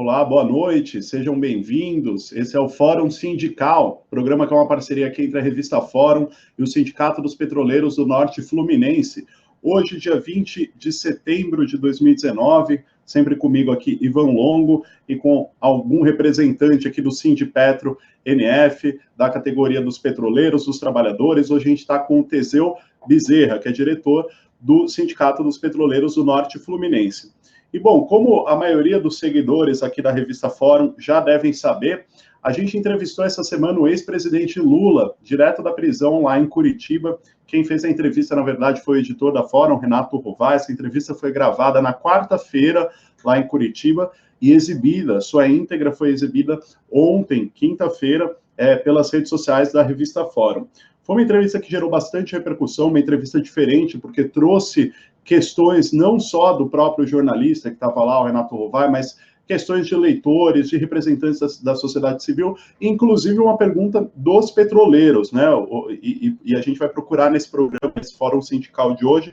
Olá, boa noite, sejam bem-vindos. Esse é o Fórum Sindical, programa que é uma parceria aqui entre a revista Fórum e o Sindicato dos Petroleiros do Norte Fluminense. Hoje, dia 20 de setembro de 2019, sempre comigo aqui, Ivan Longo, e com algum representante aqui do Sindipetro NF, da categoria dos petroleiros, dos trabalhadores. Hoje a gente está com o Teseu Bezerra, que é diretor do Sindicato dos Petroleiros do Norte Fluminense. E, bom, como a maioria dos seguidores aqui da revista Fórum já devem saber, a gente entrevistou essa semana o ex-presidente Lula, direto da prisão lá em Curitiba. Quem fez a entrevista, na verdade, foi o editor da Fórum, Renato Rovai. Essa entrevista foi gravada na quarta-feira, lá em Curitiba, e exibida, sua íntegra foi exibida ontem, quinta-feira, pelas redes sociais da revista Fórum. Foi uma entrevista que gerou bastante repercussão, uma entrevista diferente, porque trouxe questões não só do próprio jornalista que estava lá, o Renato Rovai, mas questões de leitores, de representantes da sociedade civil, inclusive uma pergunta dos petroleiros, né? E a gente vai procurar nesse programa, nesse Fórum Sindical de hoje,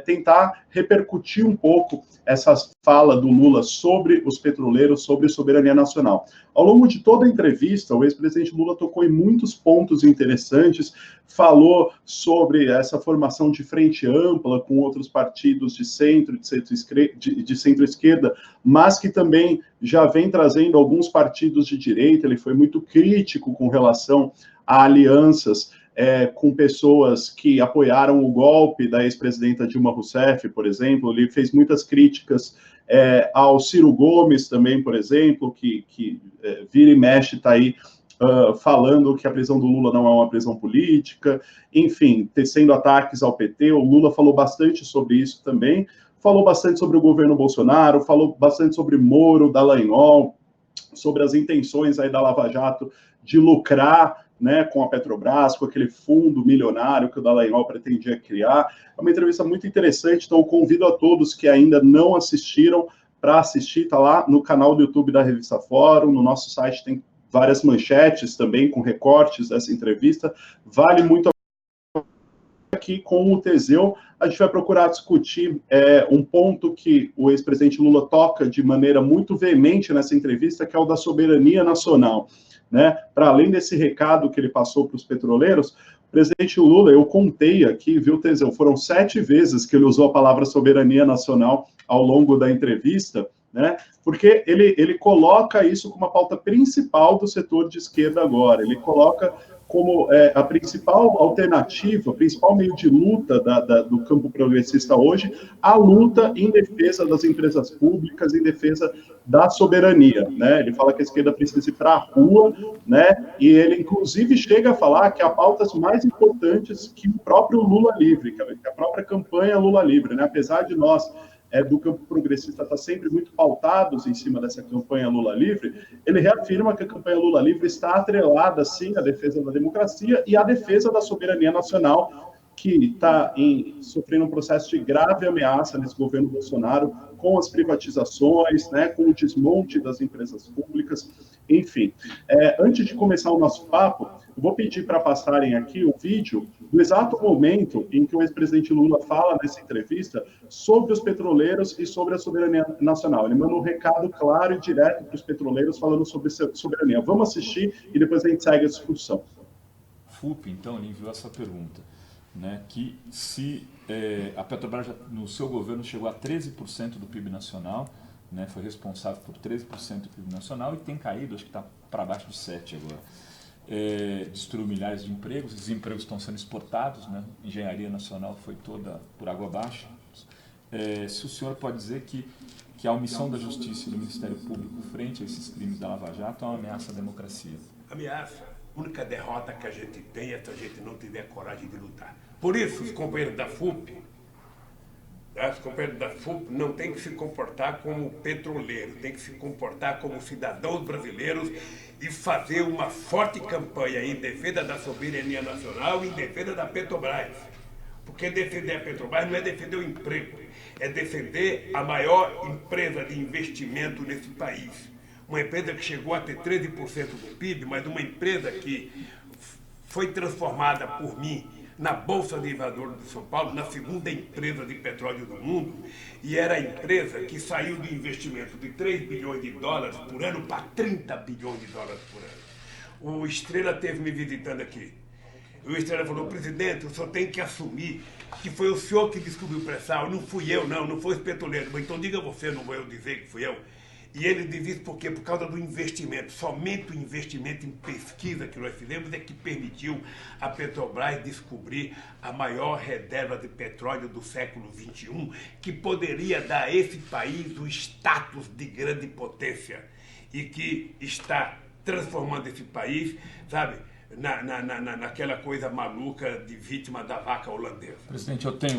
tentar repercutir um pouco essa fala do Lula sobre os petroleiros, sobre soberania nacional. Ao longo de toda a entrevista, o ex-presidente Lula tocou em muitos pontos interessantes, falou sobre essa formação de frente ampla com outros partidos de centro, de centro-esquerda, mas que também já vem trazendo alguns partidos de direita. Ele foi muito crítico com relação a alianças com pessoas que apoiaram o golpe da ex-presidenta Dilma Rousseff, por exemplo. Ele fez muitas críticas ao Ciro Gomes também, por exemplo, que vira e mexe está aí falando que a prisão do Lula não é uma prisão política, enfim, tecendo ataques ao PT. O Lula falou bastante sobre isso também, falou bastante sobre o governo Bolsonaro, falou bastante sobre Moro, Dallagnol, sobre as intenções aí da Lava Jato de lucrar, né, com a Petrobras, com aquele fundo milionário que o Dallagnol pretendia criar. É uma entrevista muito interessante, então eu convido a todos que ainda não assistiram para assistir. Está lá no canal do YouTube da Revista Fórum, no nosso site tem várias manchetes também com recortes dessa entrevista. Vale muito aqui com o Teseu. A gente vai procurar discutir um ponto que o ex-presidente Lula toca de maneira muito veemente nessa entrevista, que é o da soberania nacional. Né? Para além desse recado que ele passou para os petroleiros, o presidente Lula, eu contei aqui, viu, Teseu, foram 7 vezes que ele usou a palavra soberania nacional ao longo da entrevista, né? Porque ele coloca isso como a pauta principal do setor de esquerda agora. Ele coloca como a principal alternativa, o principal meio de luta do campo progressista hoje, a luta em defesa das empresas públicas, em defesa da soberania, né? Ele fala que a esquerda precisa ir para a rua, né? E ele, inclusive, chega a falar que há pautas mais importantes que o próprio Lula Livre, que a própria campanha Lula Livre, né? Apesar de nós do campo progressista estar sempre muito pautados em cima dessa campanha Lula Livre, ele reafirma que a campanha Lula Livre está atrelada, sim, à defesa da democracia e à defesa da soberania nacional, que está sofrendo um processo de grave ameaça nesse governo Bolsonaro, com as privatizações, né, com o desmonte das empresas públicas, enfim. Antes de começar o nosso papo, eu vou pedir para passarem aqui o vídeo do exato momento em que o ex-presidente Lula fala nessa entrevista sobre os petroleiros e sobre a soberania nacional. Ele manda um recado claro e direto para os petroleiros falando sobre soberania. Vamos assistir e depois a gente segue a discussão. FUP, então, ele enviou essa pergunta, né, que se a Petrobras, no seu governo, chegou a 13% do PIB nacional, né, foi responsável por 13% do PIB nacional e tem caído, acho que está para baixo de 7% agora. Destruiu milhares de empregos, esses empregos estão sendo exportados, né? Engenharia nacional foi toda por água abaixo. Se o senhor pode dizer que a omissão da Justiça e do Ministério Público frente a esses crimes da Lava Jato é uma ameaça à democracia. Ameaça. A única derrota que a gente tem é se a gente não tiver coragem de lutar. Por isso, os companheiros da FUP, não têm que se comportar como petroleiro, têm que se comportar como cidadãos brasileiros e fazer uma forte campanha em defesa da soberania nacional e em defesa da Petrobras. Porque defender a Petrobras não é defender o emprego, é defender a maior empresa de investimento nesse país. Uma empresa que chegou a ter 13% do PIB, mas uma empresa que foi transformada por mim na Bolsa de Valores de São Paulo, na segunda empresa de petróleo do mundo, e era a empresa que saiu de investimento de 3 bilhões de dólares por ano para 30 bilhões de dólares por ano. O Estrela esteve me visitando aqui. O Estrela falou: presidente, o senhor tem que assumir que foi o senhor que descobriu o pré-sal, não fui eu, não foi os petroleiros. Mas então diga você, não vou eu dizer que fui eu. E ele diz isso por quê? Por causa do investimento. Somente o investimento em pesquisa que nós fizemos é que permitiu a Petrobras descobrir a maior reserva de petróleo do século XXI, que poderia dar a esse país o status de grande potência e que está transformando esse país, sabe, naquela coisa maluca de vítima da vaca holandesa. Presidente, eu tenho...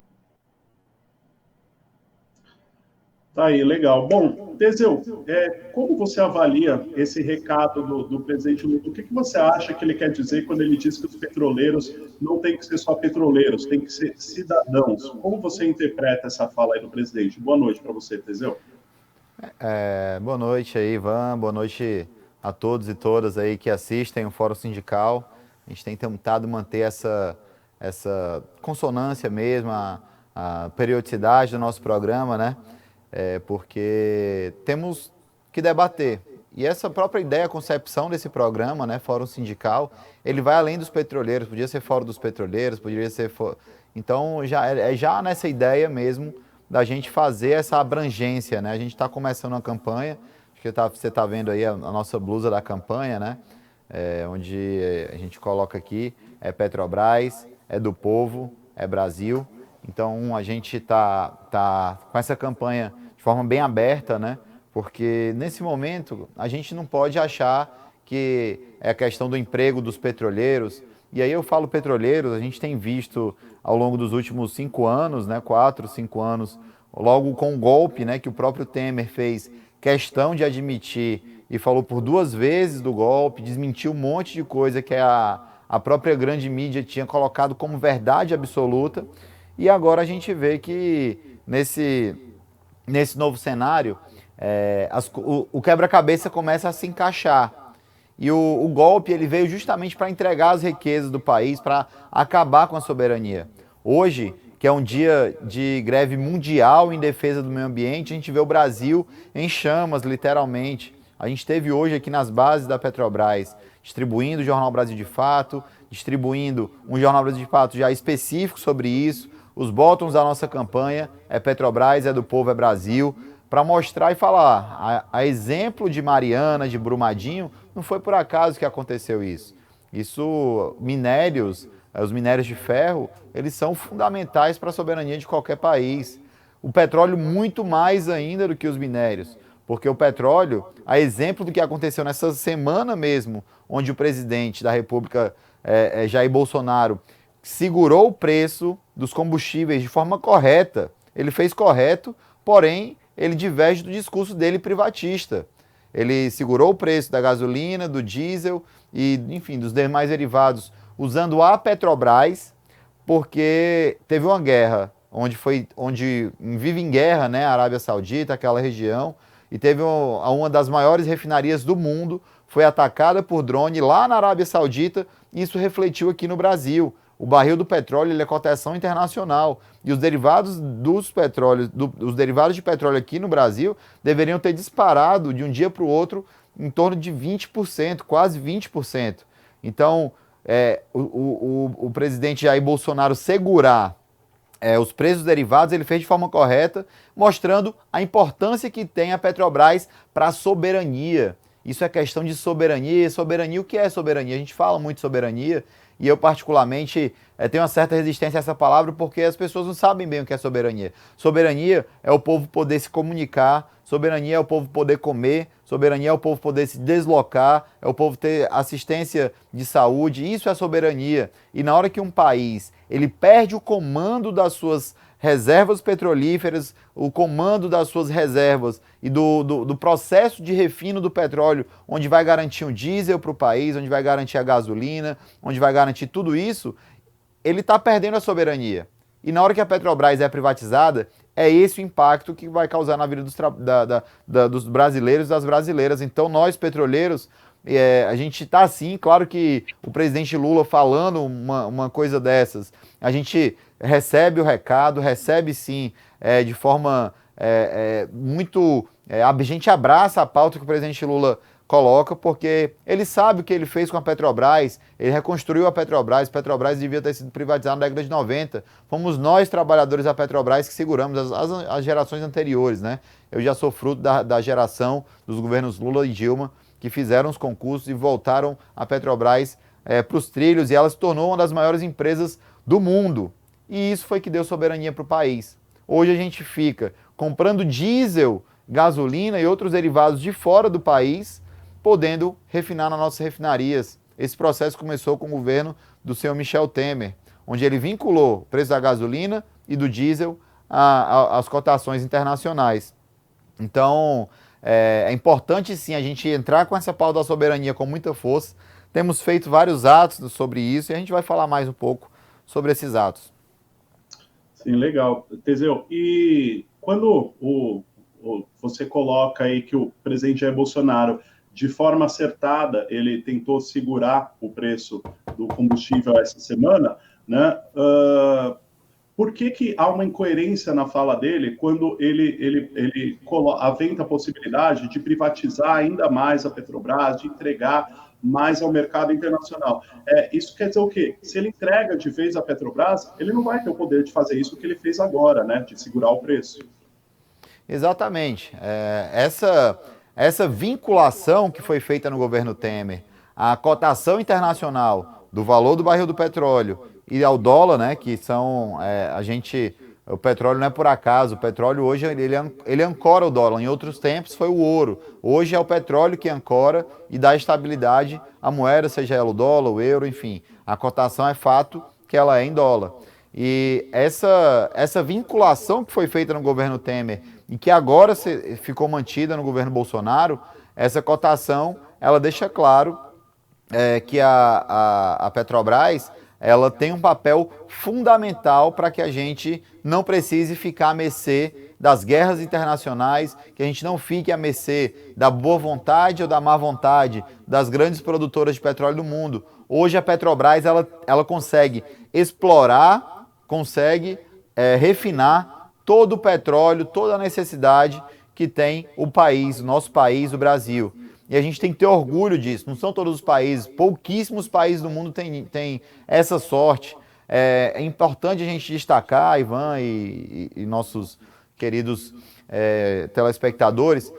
Tá aí, legal. Bom, Teseu, como você avalia esse recado do presidente Lula? O que você acha que ele quer dizer quando ele diz que os petroleiros não têm que ser só petroleiros, têm que ser cidadãos? Como você interpreta essa fala aí do presidente? Boa noite para você, Teseu. Boa noite aí, Ivan. Boa noite a todos e todas aí que assistem o Fórum Sindical. A gente tem tentado manter essa consonância mesmo, a periodicidade do nosso programa, né? Porque temos que debater. E essa própria ideia, a concepção desse programa, né, Fórum Sindical, ele vai além dos petroleiros, podia ser fora dos petroleiros, poderia ser... Então, já nessa ideia mesmo da gente fazer essa abrangência, né? A gente está começando uma campanha, acho que você está vendo aí a nossa blusa da campanha, né? Onde a gente coloca aqui, Petrobras, do povo, Brasil. Então, a gente tá com essa campanha de forma bem aberta, né? Porque, nesse momento, a gente não pode achar que é a questão do emprego dos petroleiros. E aí eu falo petroleiros, a gente tem visto ao longo dos últimos 5 anos, né? 4, 5 anos, logo com o golpe, né? Que o próprio Temer fez questão de admitir e falou por 2 vezes do golpe, desmentiu um monte de coisa que a própria grande mídia tinha colocado como verdade absoluta. E agora a gente vê que nesse novo cenário, o quebra-cabeça começa a se encaixar. E o golpe ele veio justamente para entregar as riquezas do país, para acabar com a soberania. Hoje, que é um dia de greve mundial em defesa do meio ambiente, a gente vê o Brasil em chamas, literalmente. A gente teve hoje aqui nas bases da Petrobras, distribuindo o Jornal Brasil de Fato, distribuindo um Jornal Brasil de Fato já específico sobre isso. Os botões da nossa campanha Petrobras, do povo, Brasil, para mostrar e falar, a exemplo de Mariana, de Brumadinho, não foi por acaso que aconteceu isso. Minérios, os minérios de ferro, eles são fundamentais para a soberania de qualquer país. O petróleo muito mais ainda do que os minérios, porque o petróleo, a exemplo do que aconteceu nessa semana mesmo, onde o presidente da República, Jair Bolsonaro, segurou o preço dos combustíveis de forma correta. Ele fez correto, porém, ele diverge do discurso dele privatista. Ele segurou o preço da gasolina, do diesel e, enfim, dos demais derivados, usando a Petrobras, porque teve uma guerra, onde vive em guerra, né, a Arábia Saudita, aquela região, e teve uma das maiores refinarias do mundo, foi atacada por drone lá na Arábia Saudita, e isso refletiu aqui no Brasil. O barril do petróleo ele é cotação internacional e os derivados dos petróleos, os derivados de petróleo aqui no Brasil deveriam ter disparado de um dia para o outro em torno de 20%, quase 20%. Então, o presidente Jair Bolsonaro segurar os preços derivados, ele fez de forma correta, mostrando a importância que tem a Petrobras para a soberania. Isso é questão de soberania. Soberania, o que é soberania? A gente fala muito de soberania, e eu, particularmente, tenho uma certa resistência a essa palavra porque as pessoas não sabem bem o que é soberania. Soberania é o povo poder se comunicar, soberania é o povo poder comer, soberania é o povo poder se deslocar, é o povo ter assistência de saúde, isso é soberania. E na hora que um país ele perde o comando das suas reservas petrolíferas, o comando das suas reservas e do processo de refino do petróleo, onde vai garantir um diesel para o país, onde vai garantir a gasolina, onde vai garantir tudo isso, ele está perdendo a soberania. E na hora que a Petrobras é privatizada, é esse o impacto que vai causar na vida dos brasileiros e das brasileiras. Então nós, petroleiros, A gente está assim, claro que o presidente Lula falando uma coisa dessas, a gente recebe o recado, recebe sim, de forma muito... a gente abraça a pauta que o presidente Lula coloca, porque ele sabe o que ele fez com a Petrobras, ele reconstruiu a Petrobras devia ter sido privatizada na década de 90, fomos nós, trabalhadores da Petrobras, que seguramos as gerações anteriores, né? Eu já sou fruto da geração dos governos Lula e Dilma, que fizeram os concursos e voltaram a Petrobras para os trilhos, e ela se tornou uma das maiores empresas do mundo. E isso foi que deu soberania para o país. Hoje a gente fica comprando diesel, gasolina e outros derivados de fora do país, podendo refinar nas nossas refinarias. Esse processo começou com o governo do senhor Michel Temer, onde ele vinculou o preço da gasolina e do diesel às cotações internacionais. Então, é importante sim a gente entrar com essa pauta da soberania com muita força. Temos feito vários atos sobre isso e a gente vai falar mais um pouco sobre esses atos. Sim, legal. Teseu, e quando você coloca aí que o presidente Jair Bolsonaro, de forma acertada, ele tentou segurar o preço do combustível essa semana, né? Por que há uma incoerência na fala dele quando ele aventa a possibilidade de privatizar ainda mais a Petrobras, de entregar mais ao mercado internacional? Isso quer dizer o quê? Se ele entrega de vez a Petrobras, ele não vai ter o poder de fazer isso que ele fez agora, né? De segurar o preço. Exatamente. Essa vinculação que foi feita no governo Temer, a cotação internacional do valor do barril do petróleo e ao dólar, né, que são, o petróleo não é por acaso, o petróleo hoje ele ancora o dólar, em outros tempos foi o ouro, hoje é o petróleo que ancora e dá estabilidade à moeda, seja ela o dólar, o euro, enfim, a cotação é fato que ela é em dólar. E essa vinculação que foi feita no governo Temer e que agora ficou mantida no governo Bolsonaro, essa cotação, ela deixa claro que a Petrobras, ela tem um papel fundamental para que a gente não precise ficar à mercê das guerras internacionais, que a gente não fique à mercê da boa vontade ou da má vontade das grandes produtoras de petróleo do mundo. Hoje a Petrobras, ela consegue explorar, consegue refinar todo o petróleo, toda a necessidade que tem o país, o nosso país, o Brasil. E a gente tem que ter orgulho disso. Não são todos os países, pouquíssimos países do mundo têm essa sorte. É importante a gente destacar, Ivan e nossos queridos telespectadores,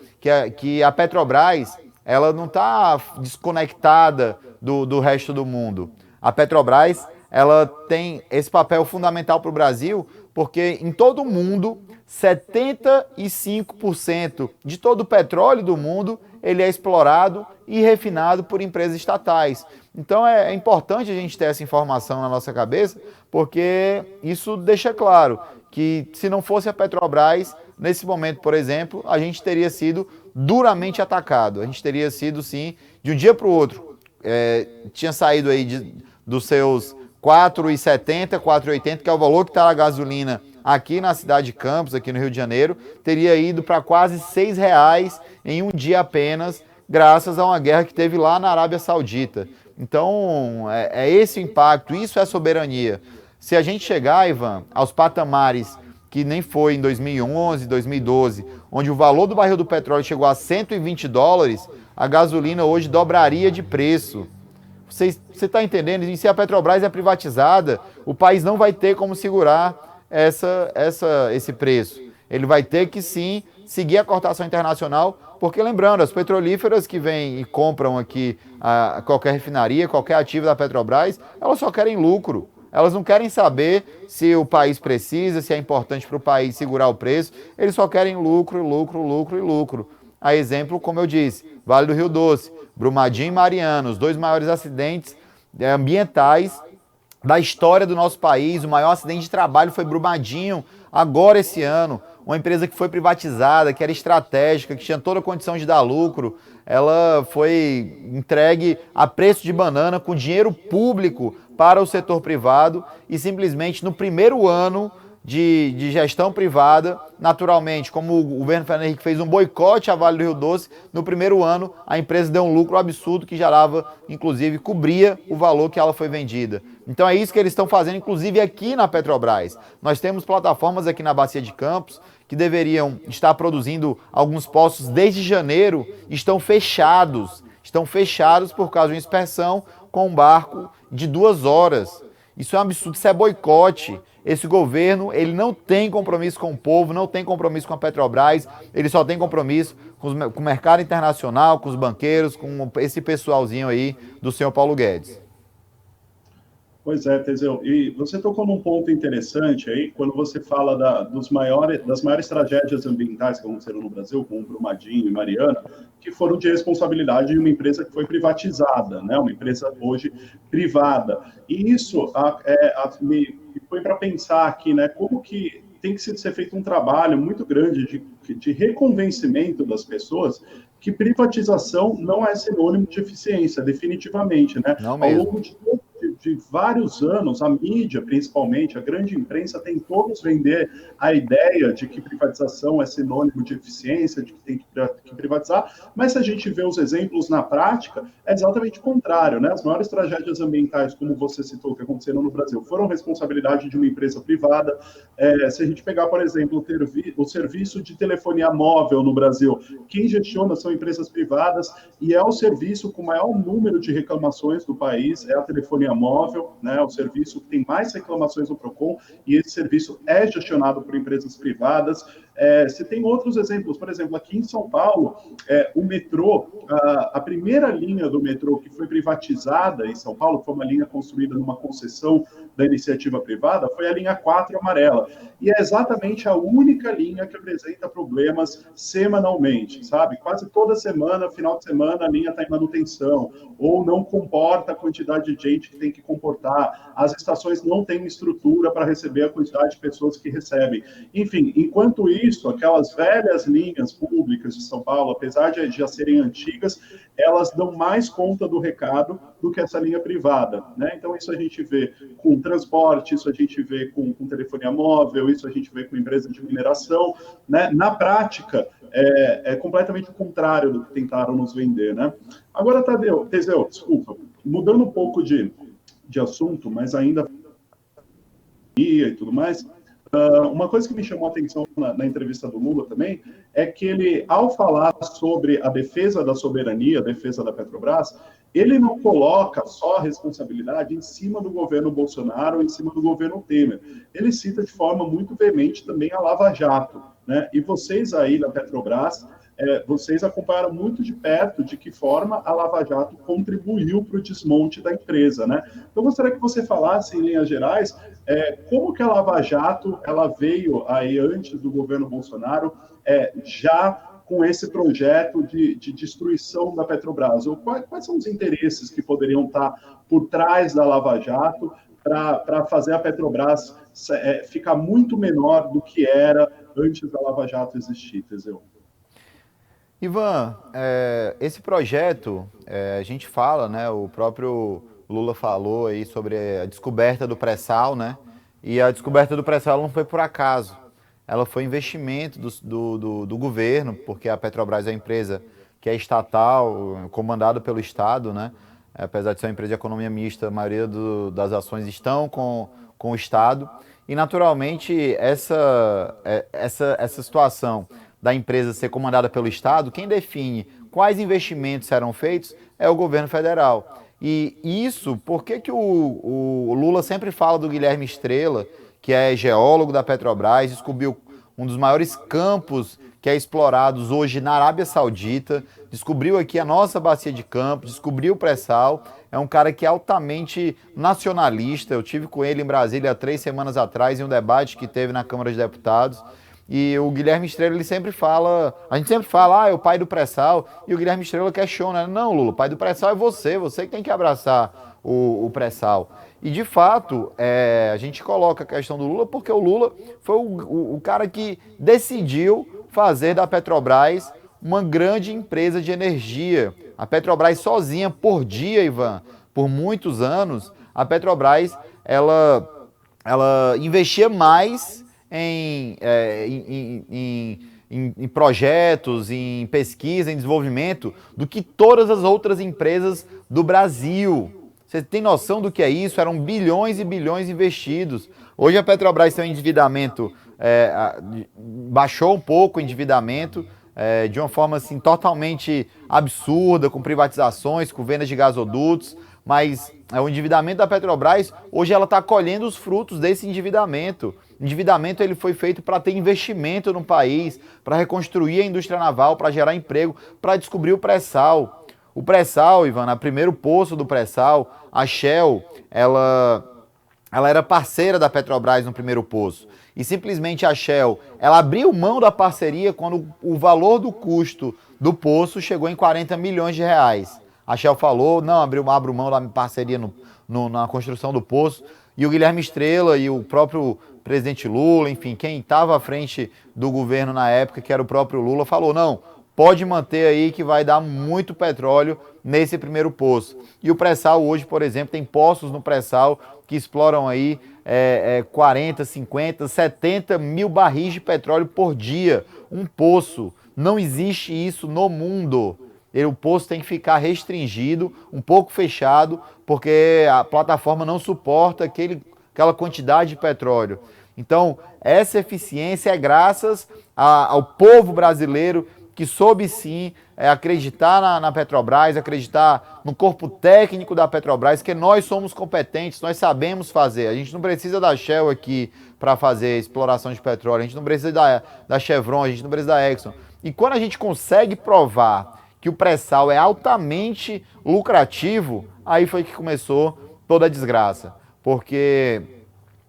que a Petrobras, ela não está desconectada do resto do mundo. A Petrobras, ela tem esse papel fundamental para o Brasil, porque em todo o mundo, 75% de todo o petróleo do mundo, ele é explorado e refinado por empresas estatais. Então é importante a gente ter essa informação na nossa cabeça, porque isso deixa claro que se não fosse a Petrobras, nesse momento, por exemplo, a gente teria sido duramente atacado. A gente teria sido, sim, de um dia para o outro. Tinha saído aí dos seus R$4,70, R$4,80, que é o valor que está a gasolina aqui na cidade de Campos, aqui no Rio de Janeiro, teria ido para quase R$6 em um dia apenas, graças a uma guerra que teve lá na Arábia Saudita. Então, é esse o impacto, isso é soberania. Se a gente chegar, Ivan, aos patamares que nem foi em 2011, 2012, onde o valor do barril do petróleo chegou a $120, a gasolina hoje dobraria de preço. Você está entendendo? E se a Petrobras é privatizada, o país não vai ter como segurar esse preço. Ele vai ter que, sim, seguir a cotação internacional, porque, lembrando, as petrolíferas que vêm e compram aqui qualquer refinaria, qualquer ativo da Petrobras, elas só querem lucro. Elas não querem saber se o país precisa, se é importante para o país segurar o preço. Eles só querem lucro, lucro, lucro e lucro. A exemplo, como eu disse, Vale do Rio Doce, Brumadinho e Mariana, os dois maiores acidentes ambientais da história do nosso país. O maior acidente de trabalho foi Brumadinho, agora esse ano. Uma empresa que foi privatizada, que era estratégica, que tinha toda a condição de dar lucro. Ela foi entregue a preço de banana com dinheiro público para o setor privado e simplesmente no primeiro ano de gestão privada. Naturalmente, como o governo Fernando Henrique fez um boicote à Vale do Rio Doce, no primeiro ano a empresa deu um lucro absurdo que gerava, inclusive, cobria o valor que ela foi vendida. Então é isso que eles estão fazendo, inclusive aqui na Petrobras. Nós temos plataformas aqui na Bacia de Campos que deveriam estar produzindo alguns poços desde janeiro, estão fechados por causa de uma inspeção com um barco de 2 horas. Isso é um absurdo, isso é boicote. Esse governo, ele não tem compromisso com o povo, não tem compromisso com a Petrobras, ele só tem compromisso com o mercado internacional, com os banqueiros, com esse pessoalzinho aí do senhor Paulo Guedes. Pois é, Teseu, e você tocou num ponto interessante aí, quando você fala das maiores tragédias ambientais que aconteceram no Brasil, como Brumadinho e Mariana, que foram de responsabilidade de uma empresa que foi privatizada, né? Uma empresa hoje privada. E isso me põe para pensar aqui, né? Como que tem que ser feito um trabalho muito grande de reconvencimento das pessoas que privatização não é sinônimo de eficiência, definitivamente, né? Não mesmo. Ao longo de vários anos, a mídia, principalmente, a grande imprensa, tentou nos vender a ideia de que privatização é sinônimo de eficiência, de que tem que privatizar, mas se a gente vê os exemplos na prática, é exatamente o contrário, né? As maiores tragédias ambientais, como você citou, que aconteceram no Brasil, foram responsabilidade de uma empresa privada. Se a gente pegar, por exemplo, o serviço de telefonia móvel no Brasil, quem gestiona são empresas privadas e é o serviço com o maior número de reclamações do país, é a telefonia móvel, né, o serviço que tem mais reclamações no PROCON, e esse serviço é gestionado por empresas privadas. Você tem outros exemplos, por exemplo, aqui em São Paulo, o metrô, a primeira linha do metrô que foi privatizada em São Paulo, foi uma linha construída numa concessão da iniciativa privada, foi a linha 4 amarela, e é exatamente a única linha que apresenta problemas semanalmente, sabe? Quase toda semana, final de semana, a linha está em manutenção, ou não comporta a quantidade de gente que tem que comportar, as estações não têm estrutura para receber a quantidade de pessoas que recebem. Enfim, enquanto isso, aquelas velhas linhas públicas de São Paulo, apesar de já serem antigas, elas dão mais conta do recado do que essa linha privada, né? Então isso a gente vê com transporte, isso a gente vê com telefonia móvel, isso a gente vê com empresa de mineração, né? Na prática, é completamente o contrário do que tentaram nos vender, né? Agora, Teseu, desculpa, mudando um pouco de assunto, mas ainda e tudo mais, uma coisa que me chamou a atenção na entrevista do Lula também é que ele, ao falar sobre a defesa da soberania, a defesa da Petrobras, ele não coloca só a responsabilidade em cima do governo Bolsonaro, em cima do governo Temer. Ele cita de forma muito veemente também a Lava Jato, né? E vocês aí na Petrobras, vocês acompanharam muito de perto de que forma a Lava Jato contribuiu para o desmonte da empresa, né? Então, gostaria que você falasse, em linhas gerais, como que a Lava Jato ela veio aí antes do governo Bolsonaro, já com esse projeto de destruição da Petrobras? Ou quais são os interesses que poderiam estar por trás da Lava Jato para fazer a Petrobras ficar muito menor do que era antes da Lava Jato existir, Teseu? Ivan, esse projeto, a gente fala, né, o próprio Lula falou aí sobre a descoberta do pré-sal, né, e a descoberta do pré-sal não foi por acaso, ela foi investimento do governo, porque a Petrobras é uma empresa que é estatal, comandada pelo Estado, né, apesar de ser uma empresa de economia mista, a maioria das ações estão com o Estado, e naturalmente essa situação da empresa ser comandada pelo Estado, quem define quais investimentos serão feitos é o governo federal. E isso, por que o Lula sempre fala do Guilherme Estrela, que é geólogo da Petrobras, descobriu um dos maiores campos que é explorados hoje na Arábia Saudita, descobriu aqui a nossa Bacia de Campos, descobriu o pré-sal, é um cara que é altamente nacionalista. Eu tive com ele em Brasília há 3 semanas atrás, em um debate que teve na Câmara de Deputados. E o Guilherme Estrela, ele sempre fala, a gente sempre fala, é o pai do pré-sal, e o Guilherme Estrela questiona, não, Lula, o pai do pré-sal é você que tem que abraçar o pré-sal. E, de fato, a gente coloca a questão do Lula porque o Lula foi o cara que decidiu fazer da Petrobras uma grande empresa de energia. A Petrobras sozinha, por dia, Ivan, por muitos anos, a Petrobras, ela investia mais em projetos, em pesquisa, em desenvolvimento, do que todas as outras empresas do Brasil. Você tem noção do que é isso? Eram bilhões e bilhões investidos. Hoje a Petrobras tem um endividamento, baixou um pouco o endividamento, de uma forma assim, totalmente absurda, com privatizações, com vendas de gasodutos, mas o endividamento da Petrobras, hoje ela está colhendo os frutos desse endividamento. O endividamento ele foi feito para ter investimento no país, para reconstruir a indústria naval, para gerar emprego, para descobrir o pré-sal. O pré-sal, Ivan, o primeiro poço do pré-sal, a Shell, ela era parceira da Petrobras no primeiro poço. E simplesmente a Shell, ela abriu mão da parceria quando o valor do custo do poço chegou em 40 milhões de reais. A Shell falou, não, abro mão da parceria na construção do poço. E o Guilherme Estrela e o próprio presidente Lula, enfim, quem estava à frente do governo na época, que era o próprio Lula, falou, não, pode manter aí que vai dar muito petróleo nesse primeiro poço. E o pré-sal hoje, por exemplo, tem poços no pré-sal que exploram aí 40, 50, 70 mil barris de petróleo por dia. Um poço. Não existe isso no mundo. O poço tem que ficar restringido, um pouco fechado, porque a plataforma não suporta aquela quantidade de petróleo. Então, essa eficiência é graças ao povo brasileiro que soube sim acreditar na Petrobras, acreditar no corpo técnico da Petrobras, que nós somos competentes, nós sabemos fazer. A gente não precisa da Shell aqui para fazer exploração de petróleo, a gente não precisa da Chevron, a gente não precisa da Exxon. E quando a gente consegue provar que o pré-sal é altamente lucrativo, aí foi que começou toda a desgraça. Porque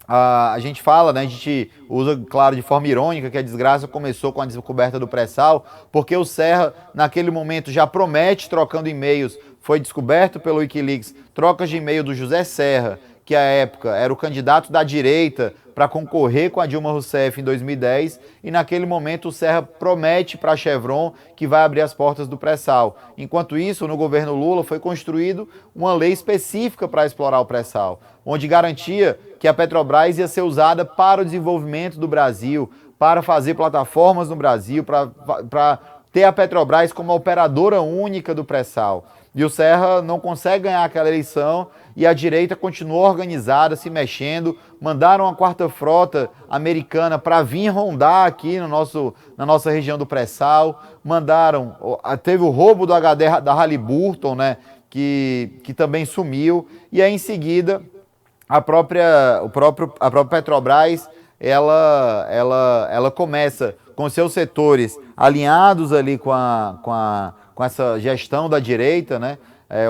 a gente fala, né, a gente usa, claro, de forma irônica, que a desgraça começou com a descoberta do pré-sal, porque o Serra, naquele momento, já promete, trocando e-mails, foi descoberto pelo Wikileaks, trocas de e-mail do José Serra, que à época era o candidato da direita para concorrer com a Dilma Rousseff em 2010, e naquele momento o Serra promete para a Chevron que vai abrir as portas do pré-sal. Enquanto isso, no governo Lula foi construído uma lei específica para explorar o pré-sal, onde garantia que a Petrobras ia ser usada para o desenvolvimento do Brasil, para fazer plataformas no Brasil, para ter a Petrobras como a operadora única do pré-sal. E o Serra não consegue ganhar aquela eleição e a direita continuou organizada, se mexendo, mandaram a quarta frota americana para vir rondar aqui na nossa região do pré-sal, teve o roubo do HD da Halliburton, né, que também sumiu, e aí em seguida a própria Petrobras, ela começa com seus setores alinhados ali com essa gestão da direita, né?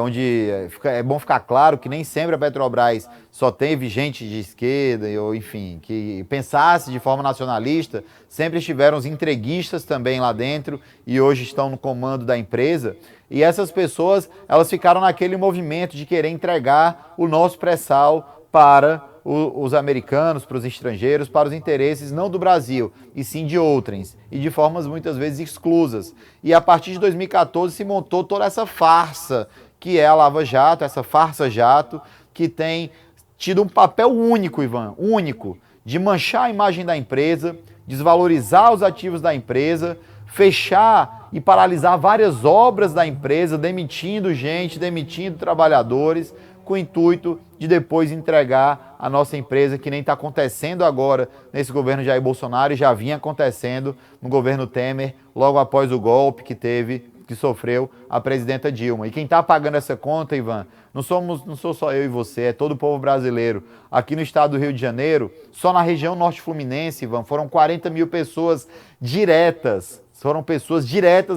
Onde é bom ficar claro que nem sempre a Petrobras só teve gente de esquerda, ou enfim, que pensasse de forma nacionalista, sempre estiveram os entreguistas também lá dentro e hoje estão no comando da empresa. E essas pessoas, elas ficaram naquele movimento de querer entregar o nosso pré-sal para os americanos, para os estrangeiros, para os interesses não do Brasil, e sim de outrens, e de formas muitas vezes exclusas. E a partir de 2014 se montou toda essa farsa que é a Lava Jato, essa farsa jato, que tem tido um papel único, Ivan, único, de manchar a imagem da empresa, desvalorizar os ativos da empresa, fechar e paralisar várias obras da empresa, demitindo gente, demitindo trabalhadores, com o intuito de depois entregar a nossa empresa, que nem está acontecendo agora nesse governo Jair Bolsonaro e já vinha acontecendo no governo Temer, logo após o golpe que sofreu a presidenta Dilma. E quem está pagando essa conta, Ivan, não sou só eu e você, é todo o povo brasileiro. Aqui no estado do Rio de Janeiro, só na região norte fluminense, Ivan, foram 40 mil pessoas diretas,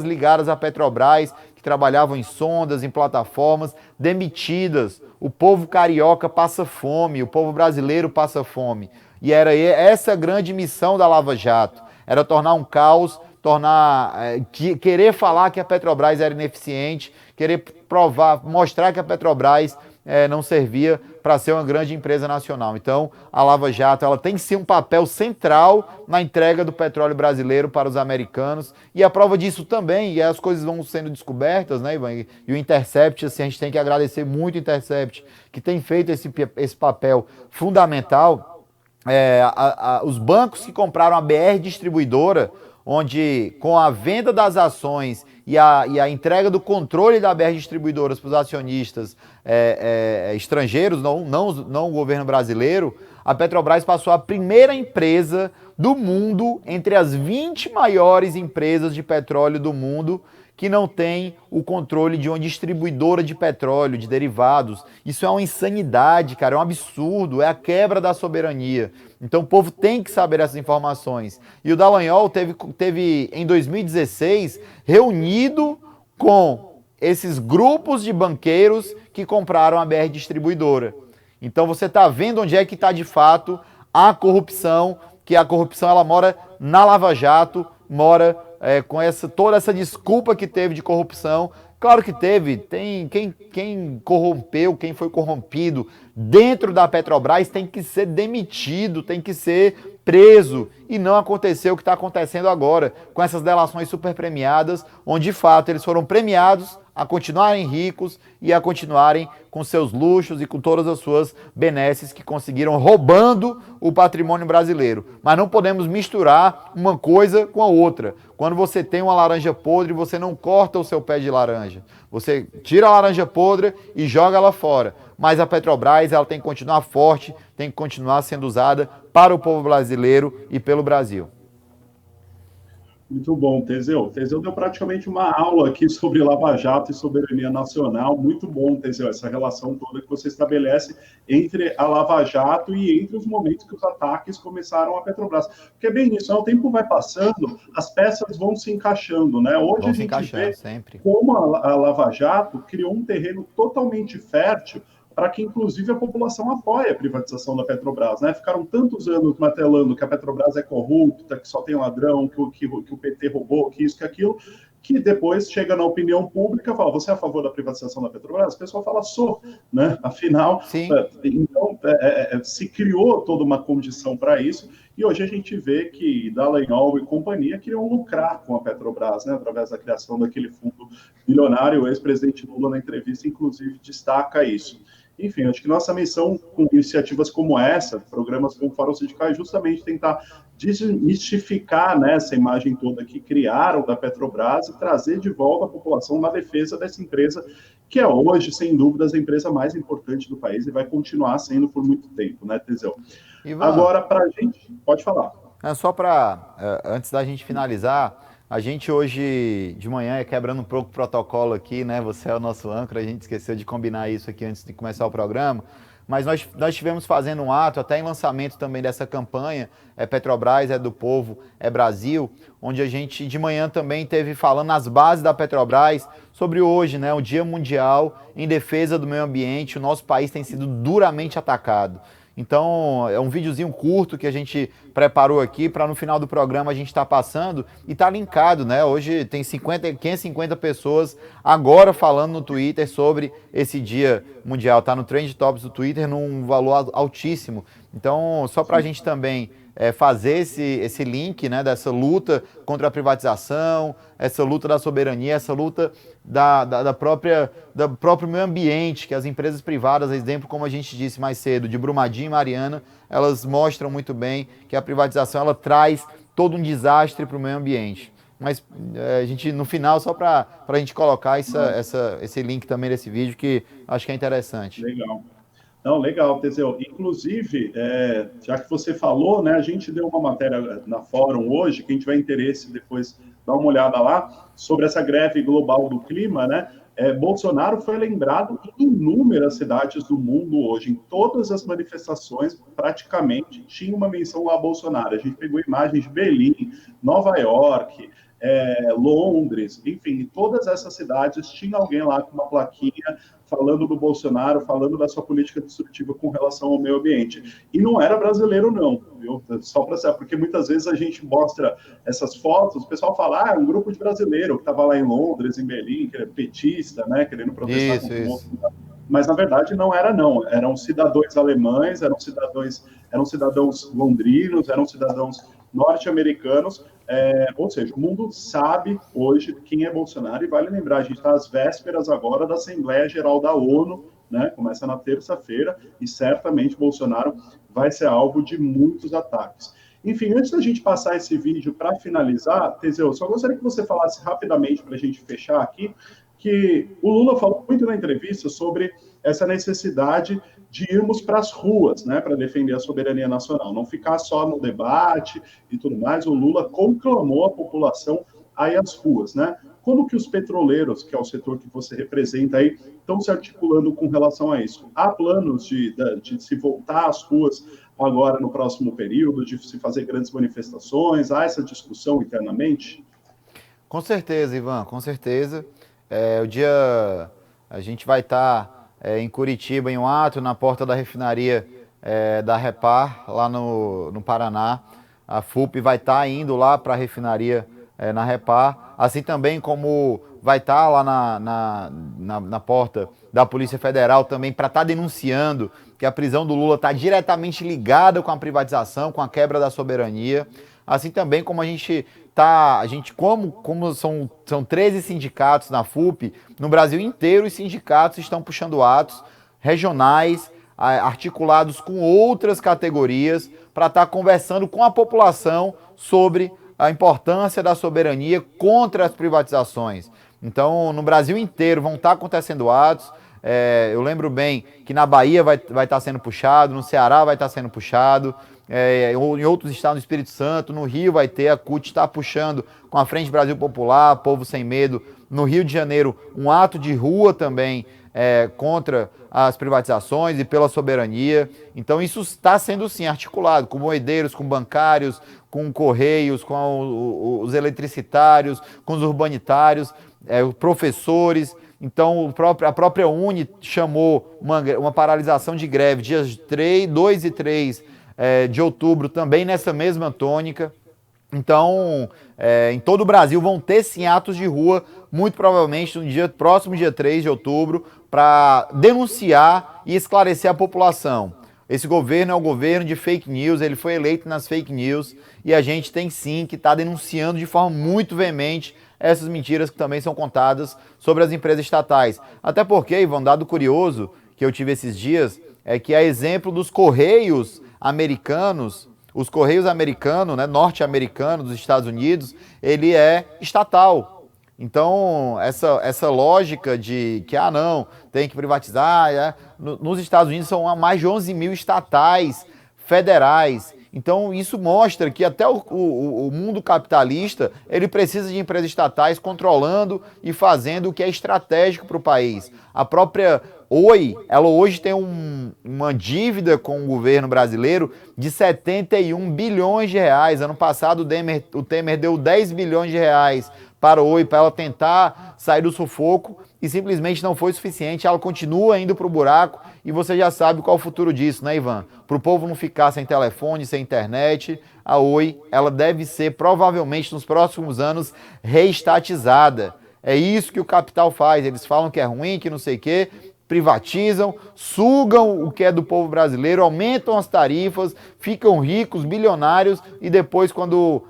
ligadas à Petrobras, que trabalhavam em sondas, em plataformas, demitidas. O povo carioca passa fome, o povo brasileiro passa fome. E era essa grande missão da Lava Jato, era tornar um caos, querer falar que a Petrobras era ineficiente, querer mostrar que a Petrobras não servia para ser uma grande empresa nacional. Então, a Lava Jato, ela tem sim um papel central na entrega do petróleo brasileiro para os americanos, e a prova disso também, e as coisas vão sendo descobertas, né, Ivan? E o Intercept, assim, a gente tem que agradecer muito o Intercept, que tem feito esse papel fundamental. os bancos que compraram a BR Distribuidora, onde com a venda das ações e a entrega do controle da BR Distribuidoras para os acionistas estrangeiros, não o governo brasileiro, a Petrobras passou a primeira empresa do mundo, entre as 20 maiores empresas de petróleo do mundo, que não tem o controle de uma distribuidora de petróleo, de derivados. Isso é uma insanidade, cara, é um absurdo, é a quebra da soberania. Então o povo tem que saber essas informações. E o Dallagnol teve em 2016, reunido com esses grupos de banqueiros que compraram a BR Distribuidora. Então você está vendo onde é que está de fato a corrupção, que a corrupção ela mora na Lava Jato, mora com toda essa desculpa que teve de corrupção. Claro que teve, tem quem corrompeu, quem foi corrompido dentro da Petrobras tem que ser demitido, tem que ser preso. E não aconteceu o que está acontecendo agora, com essas delações super premiadas, onde de fato eles foram premiados a continuarem ricos e a continuarem com seus luxos e com todas as suas benesses que conseguiram roubando o patrimônio brasileiro. Mas não podemos misturar uma coisa com a outra. Quando você tem uma laranja podre, você não corta o seu pé de laranja. Você tira a laranja podre e joga ela fora. Mas a Petrobras ela tem que continuar forte, tem que continuar sendo usada para o povo brasileiro e pelo Brasil. Muito bom, Teseu. Teseu deu praticamente uma aula aqui sobre Lava Jato e soberania nacional. Muito bom, Teseu, essa relação toda que você estabelece entre a Lava Jato e entre os momentos que os ataques começaram a Petrobras. Porque é bem isso, o tempo vai passando, as peças vão se encaixando, né? Hoje a gente vê sempre como a Lava Jato criou um terreno totalmente fértil para que, inclusive, a população apoie a privatização da Petrobras, né? Ficaram tantos anos martelando que a Petrobras é corrupta, que só tem ladrão, que o PT roubou, que isso, que aquilo, que depois chega na opinião pública e fala, você é a favor da privatização da Petrobras? O pessoal fala, sou, né? Afinal, então, se criou toda uma condição para isso, e hoje a gente vê que Dallagnol e companhia queriam lucrar com a Petrobras, né? Através da criação daquele fundo bilionário. O ex-presidente Lula, na entrevista, inclusive, destaca isso. Enfim, acho que nossa missão com iniciativas como essa, programas como o Fórum Sindical, é justamente tentar desmistificar, né, essa imagem toda que criaram da Petrobras e trazer de volta a população na defesa dessa empresa, que é hoje, sem dúvidas, a empresa mais importante do país e vai continuar sendo por muito tempo, né, Teseu? Ivan, agora, para a gente... Pode falar. Só para, antes da gente finalizar... A gente hoje de manhã, quebrando um pouco o protocolo aqui, né? Você é o nosso âncora, a gente esqueceu de combinar isso aqui antes de começar o programa, mas nós estivemos fazendo um ato, até em lançamento também dessa campanha, Petrobras, é do povo, é Brasil, onde a gente de manhã também teve falando nas bases da Petrobras sobre hoje, né? O Dia Mundial em Defesa do Meio Ambiente. O nosso país tem sido duramente atacado. Então, é um videozinho curto que a gente preparou aqui para no final do programa a gente estar passando e tá linkado, né? Hoje tem 550 pessoas agora falando no Twitter sobre esse Dia Mundial. Tá no Trend Topics do Twitter num valor altíssimo. Então, só para a gente também fazer esse link, né, dessa luta contra a privatização, essa luta da soberania, essa luta do próprio meio ambiente, que as empresas privadas, exemplo como a gente disse mais cedo, de Brumadinho e Mariana, elas mostram muito bem que a privatização ela traz todo um desastre para o meio ambiente. Mas a gente, no final, só para a gente colocar esse link também desse vídeo, que acho que é interessante. Legal. Não, legal, Teseu. Inclusive, já que você falou, né, a gente deu uma matéria na Fórum hoje, quem tiver interesse depois dá uma olhada lá, sobre essa greve global do clima, né? Bolsonaro foi lembrado em inúmeras cidades do mundo hoje, em todas as manifestações, praticamente, tinha uma menção lá a Bolsonaro. A gente pegou imagens de Berlim, Nova York, Londres, enfim, em todas essas cidades tinha alguém lá com uma plaquinha falando do Bolsonaro, falando da sua política destrutiva com relação ao meio ambiente. E não era brasileiro, não, viu? Só para saber, porque muitas vezes a gente mostra essas fotos, o pessoal fala, um grupo de brasileiro que estava lá em Londres, em Berlim, que era petista, né, querendo protestar contra o Bolsonaro. Mas, na verdade, não era, não. Eram cidadãos alemães, eram cidadãos londrinos, eram cidadãos norte-americanos, ou seja, o mundo sabe hoje quem é Bolsonaro, e vale lembrar, a gente está às vésperas agora da Assembleia Geral da ONU, né? Começa na terça-feira e certamente Bolsonaro vai ser alvo de muitos ataques. Enfim, antes da gente passar esse vídeo para finalizar, Teseu, só gostaria que você falasse rapidamente para a gente fechar aqui, que o Lula falou muito na entrevista sobre essa necessidade de irmos para as ruas, né, para defender a soberania nacional, não ficar só no debate e tudo mais. O Lula conclamou a população a ir às ruas, né? Como que os petroleiros, que é o setor que você representa aí, estão se articulando com relação a isso? Há planos de se voltar às ruas agora no próximo período, de se fazer grandes manifestações? Há essa discussão internamente? Com certeza, Ivan, com certeza. A gente vai estar em Curitiba em um ato na porta da refinaria da Repar, lá no Paraná. A FUP vai estar indo lá para a refinaria na Repar, assim também como vai estar lá na porta da Polícia Federal também para estar denunciando que a prisão do Lula está diretamente ligada com a privatização, com a quebra da soberania, assim também como como são 13 sindicatos na FUP, no Brasil inteiro os sindicatos estão puxando atos regionais, articulados com outras categorias, para estar conversando com a população sobre a importância da soberania contra as privatizações. Então, no Brasil inteiro vão estar acontecendo atos. Eu lembro bem que na Bahia vai estar sendo puxado, no Ceará vai estar sendo puxado, em outros estados do Espírito Santo, no Rio vai ter, a CUT está puxando com a Frente Brasil Popular, Povo Sem Medo. No Rio de Janeiro, um ato de rua também contra as privatizações e pela soberania. Então isso está sendo sim articulado com moedeiros, com bancários, com correios, com os eletricitários, com os urbanitários, professores. Então a própria Uni chamou uma paralisação de greve dias 2 e 3 de outubro, também nessa mesma tônica. Então, em todo o Brasil vão ter sim atos de rua, muito provavelmente no próximo dia 3 de outubro, para denunciar e esclarecer a população. Esse governo é um governo de fake news, ele foi eleito nas fake news e a gente tem sim que estar denunciando de forma muito veemente essas mentiras que também são contadas sobre as empresas estatais. Até porque, Ivan, um dado curioso que eu tive esses dias é que, a exemplo dos Correios americanos, os Correios americanos, né, norte-americanos dos Estados Unidos, ele é estatal. Então, essa lógica de que, não, tem que privatizar, nos Estados Unidos são mais de 11 mil estatais federais. Então, isso mostra que até o mundo capitalista, ele precisa de empresas estatais controlando e fazendo o que é estratégico para o país. A própria Oi, ela hoje tem uma dívida com o governo brasileiro de 71 bilhões de reais. Ano passado o Temer deu 10 bilhões de reais para a Oi, para ela tentar sair do sufoco, e simplesmente não foi suficiente. Ela continua indo para o buraco e você já sabe qual é o futuro disso, né, Ivan? Para o povo não ficar sem telefone, sem internet, a Oi, ela deve ser provavelmente nos próximos anos reestatizada. É isso que o capital faz. Eles falam que é ruim, que não sei o quê, privatizam, sugam o que é do povo brasileiro, aumentam as tarifas, ficam ricos, bilionários, e depois, quando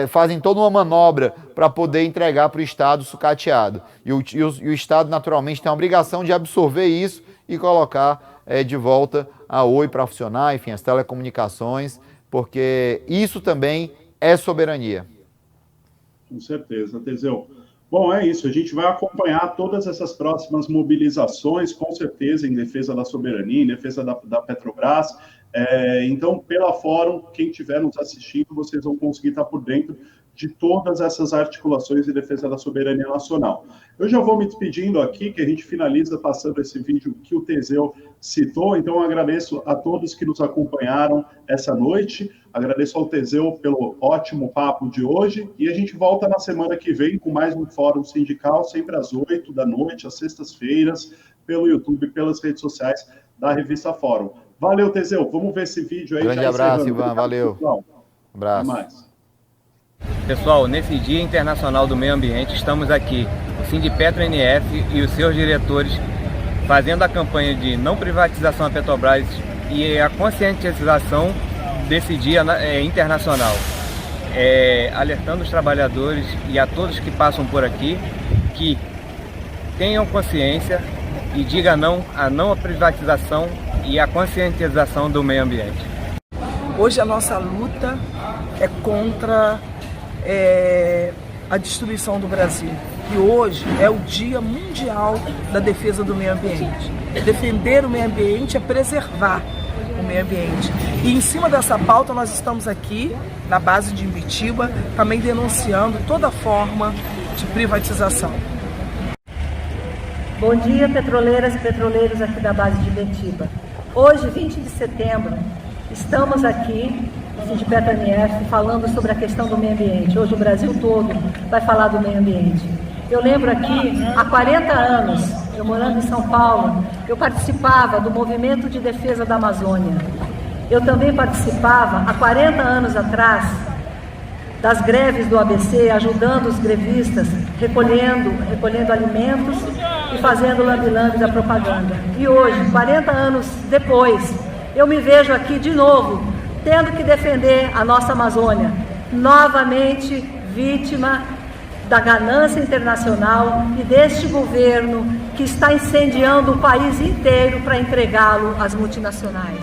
fazem toda uma manobra para poder entregar para o Estado sucateado. E o Estado, naturalmente, tem a obrigação de absorver isso e colocar de volta a Oi para funcionar, enfim, as telecomunicações, porque isso também é soberania. Com certeza, Teseu. Bom, é isso. A gente vai acompanhar todas essas próximas mobilizações, com certeza, em defesa da soberania, em defesa da Petrobras. Então, pela Fórum, quem estiver nos assistindo, vocês vão conseguir estar por dentro de todas essas articulações em defesa da soberania nacional. Eu já vou me despedindo aqui, que a gente finaliza passando esse vídeo que o Teseu citou. Então, eu agradeço a todos que nos acompanharam essa noite. Agradeço ao Teseu pelo ótimo papo de hoje. E a gente volta na semana que vem com mais um Fórum Sindical, sempre às 8 da noite, às sextas-feiras, pelo YouTube, pelas redes sociais da Revista Fórum. Valeu, Teseu. Vamos ver esse vídeo aí. Grande abraço, Ivan. Valeu. Pessoal. Abraço. Até mais. Pessoal, nesse Dia Internacional do Meio Ambiente, estamos aqui, o Sindipetro NF e os seus diretores, fazendo a campanha de não privatização da Petrobras e a conscientização desse Dia internacional. Alertando os trabalhadores e a todos que passam por aqui que tenham consciência e diga não à privatização e à conscientização do meio ambiente. Hoje a nossa luta é contra a destruição do Brasil. E hoje é o Dia Mundial da Defesa do Meio Ambiente. Defender o meio ambiente é preservar o meio ambiente. E em cima dessa pauta nós estamos aqui na base de Imbitiba também denunciando toda forma de privatização. Bom dia, petroleiras e petroleiros aqui da base de Imbitiba. Hoje, 20 de setembro, estamos aqui no Sindipetro-NF falando sobre a questão do meio ambiente. Hoje o Brasil todo vai falar do meio ambiente. Eu lembro aqui, há 40 anos, eu morando em São Paulo, eu participava do movimento de defesa da Amazônia. Eu também participava, há 40 anos atrás, das greves do ABC, ajudando os grevistas, recolhendo alimentos e fazendo lambe-lambe da propaganda. E hoje, 40 anos depois, eu me vejo aqui de novo, tendo que defender a nossa Amazônia, novamente vítima da ganância internacional e deste governo que está incendiando o país inteiro para entregá-lo às multinacionais.